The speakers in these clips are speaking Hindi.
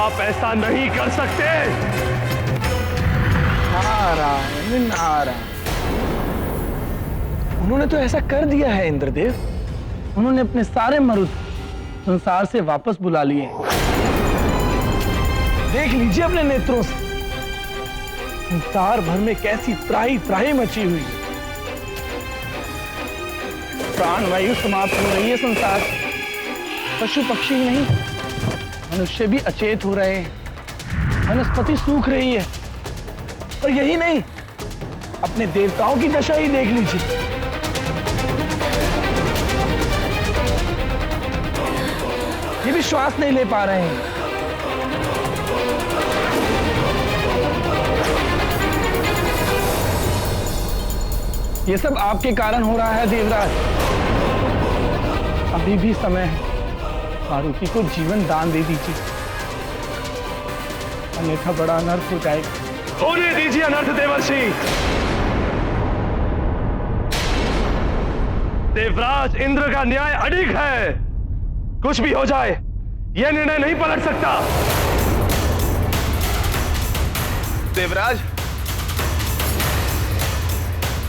आप ऐसा नहीं कर सकते। नारायण नारायण, उन्होंने तो ऐसा कर दिया है इंद्रदेव। उन्होंने अपने सारे मरुत संसार से वापस बुला लिए। देख लीजिए अपने नेत्रों से संसार भर में कैसी त्राही त्राही मची हुई है। प्राणवायु समाप्त हो रही है संसार। पशु पक्षी ही नहीं, मनुष्य भी अचेत हो रहे हैं। वनस्पति सूख रही है। और यही नहीं, अपने देवताओं की दशा ही देख लीजिए। ये भी श्वास नहीं ले पा रहे हैं। ये सब आपके कारण हो रहा है देवराज। अभी भी समय है, मारुति को जीवन दान दे दीजिए, अन्यथा बड़ा अनर्थ हो जाएगा। होने दीजिए अनर्थ देवर्षि। देवराज इंद्र का न्याय अडिग है। कुछ भी हो जाए, यह निर्णय नहीं पलट सकता। देवराज,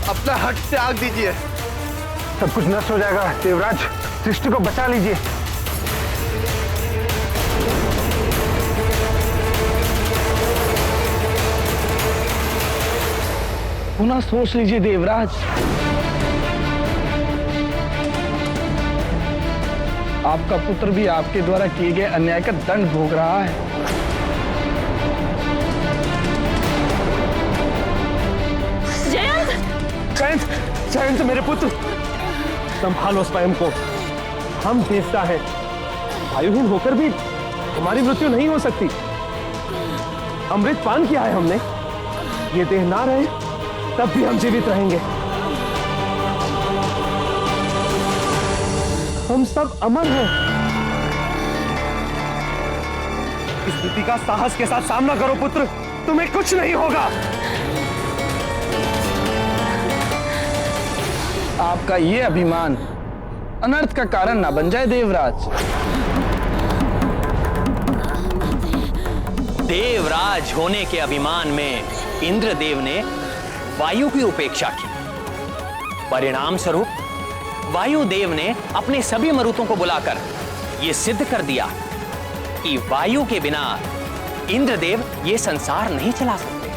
अपना हट त्याग दीजिए। सब कुछ नष्ट हो जाएगा। देवराज, सृष्टि को बचा लीजिए। पुनः सोच लीजिए देवराज। आपका पुत्र भी आपके द्वारा किए गए अन्याय का दंड भोग रहा है। जयंत, जयंत मेरे पुत्र, संभालो स्वयं को। हम देवता हैं, आयुहीन होकर भी हमारी मृत्यु नहीं हो सकती। अमृत पान किया है हमने। ये देह ना रहे तब भी हम जीवित रहेंगे। हम सब अमर हैं। इस स्थिति का साहस के साथ सामना करो पुत्र, तुम्हें कुछ नहीं होगा। आपका ये अभिमान अनर्थ का कारण ना बन जाए देवराज। देवराज होने के अभिमान में इंद्रदेव ने वायु की उपेक्षा की। परिणाम स्वरूप वायुदेव ने अपने सभी मरुतों को बुलाकर यह सिद्ध कर दिया कि वायु के बिना इंद्रदेव ये संसार नहीं चला सकते।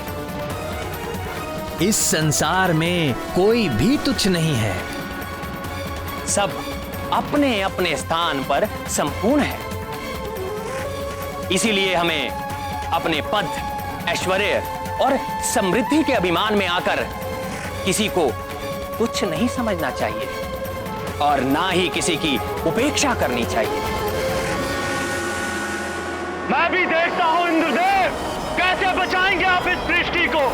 इस संसार में कोई भी तुच्छ नहीं है, सब अपने अपने स्थान पर संपूर्ण है। इसीलिए हमें अपने पद, ऐश्वर्य और समृद्धि के अभिमान में आकर किसी को तुच्छ नहीं समझना चाहिए और ना ही किसी की उपेक्षा करनी चाहिए। मैं भी देखता हूं इंद्रदेव, कैसे बचाएंगे आप इस सृष्टि को।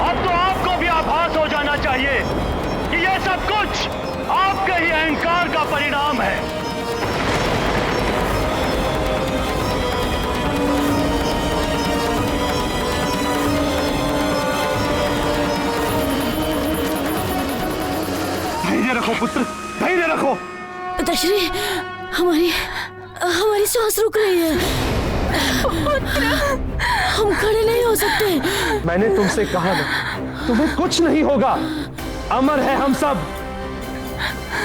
अब तो आपको भी आभास हो जाना चाहिए कि यह सब कुछ आपके ही अहंकार का परिणाम है। धैर्य रखो पुत्र, धैर्य रखो। दशरी, हमारी सांस रुक रही है। हम खड़े नहीं हो सकते। मैंने तुमसे कहा ना, तुम्हें कुछ नहीं होगा। अमर है हम सब।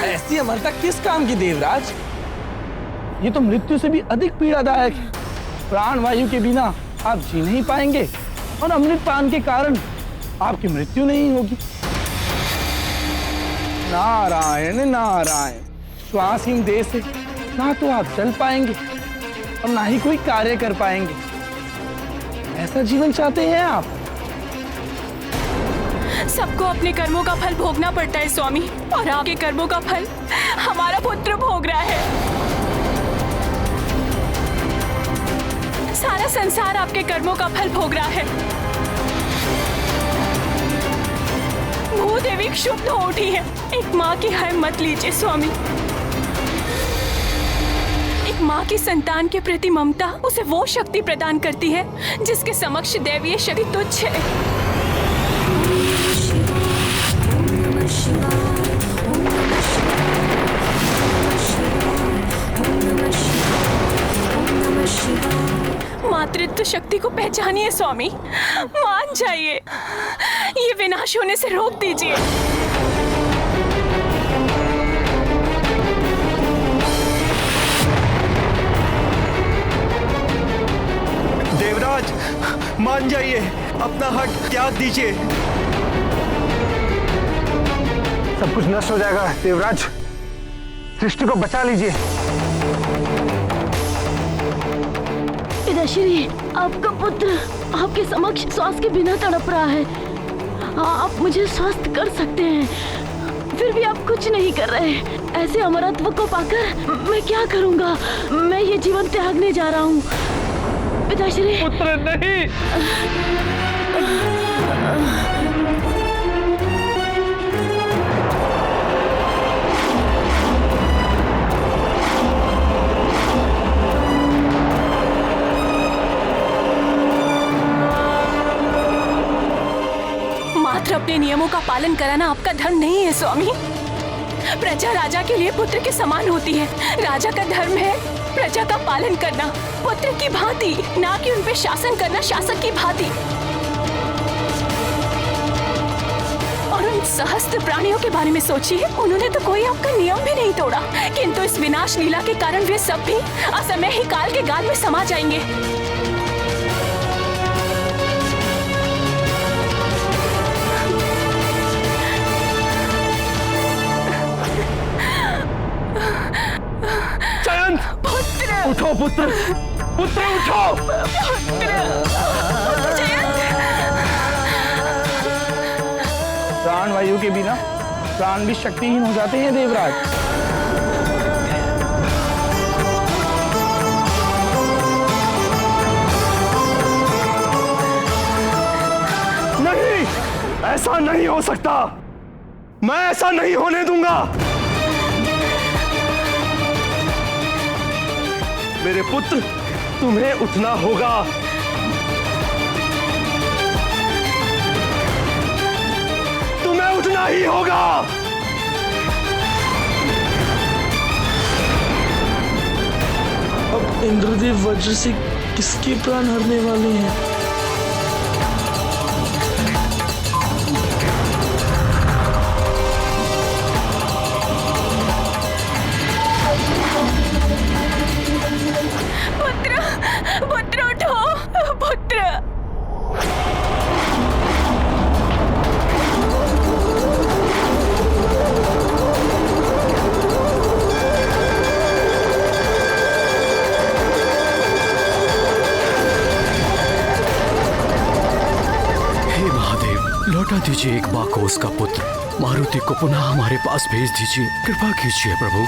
ऐसी अमरता किस काम की देवराज? ये तो मृत्यु से भी अधिक पीड़ादायक है। प्राणवायु के बिना आप जी नहीं पाएंगे और अमृत पान के कारण आपकी मृत्यु नहीं होगी। नारायण नारायण, श्वासहीन देह से ना तो आप चल पाएंगे और ना ही कोई कार्य कर पाएंगे। ऐसा जीवन चाहते हैं आप? सबको अपने कर्मों का फल भोगना पड़ता है स्वामी, और आपके कर्मों का फल हमारा पुत्र भोग रहा है। सारा संसार आपके कर्मों का फल भोग रहा है। भूदेवी क्षुब्ध हो उठी है। एक माँ की हाय मत लीजिए स्वामी। एक माँ की संतान के प्रति ममता उसे वो शक्ति प्रदान करती है जिसके समक्ष दैवीय शक्ति तुच्छ है। मातृत्व शक्ति को पहचानिए स्वामी, मान जाइए, ये विनाश होने से रोक दीजिए। देवराज, मान जाइए, अपना हट त्याग दीजिए। सब कुछ नष्ट हो जाएगा देवराज, सृष्टि को बचा लीजिए। पिताश्री, आपका पुत्र आपके समक्ष श्वास के बिना तड़प रहा है। आप मुझे स्वस्थ कर सकते हैं, फिर भी आप कुछ नहीं कर रहे। ऐसे अमरत्व को पाकर मैं क्या करूंगा? मैं ये जीवन त्यागने जा रहा हूँ पिताश्री। पुत्र नहीं। मात्र अपने नियमों का पालन कराना आपका धर्म नहीं है स्वामी। प्रजा राजा के लिए पुत्र के समान होती है। राजा का धर्म है प्रजा का पालन करना पुत्र की भांति, ना कि उन पे शासन करना शासक की भांति। और उन सहस्त्र प्राणियों के बारे में सोचिए, उन्होंने तो कोई आपका नियम भी नहीं तोड़ा, किंतु इस विनाश लीला के कारण वे सब भी असमय ही काल के गाल में समा जाएंगे। उठो पुत्र, पुत्र उठो। प्राण वायु के बिना प्राण भी शक्तिहीन हो जाते हैं देवराज। नहीं, ऐसा नहीं हो सकता, मैं ऐसा नहीं होने दूंगा। मेरे पुत्र, तुम्हें उठना होगा। तुम्हें उठना ही होगा। अब इंद्रदेव वज्र से किसके प्राण हरने वाले हैं? पुत्र उठो, पुत्र। हे महादेव, लौटा दीजिए एक बाकोस का पुत्र। मारुति को पुनः हमारे पास भेज दीजिए, कृपा कीजिए प्रभु।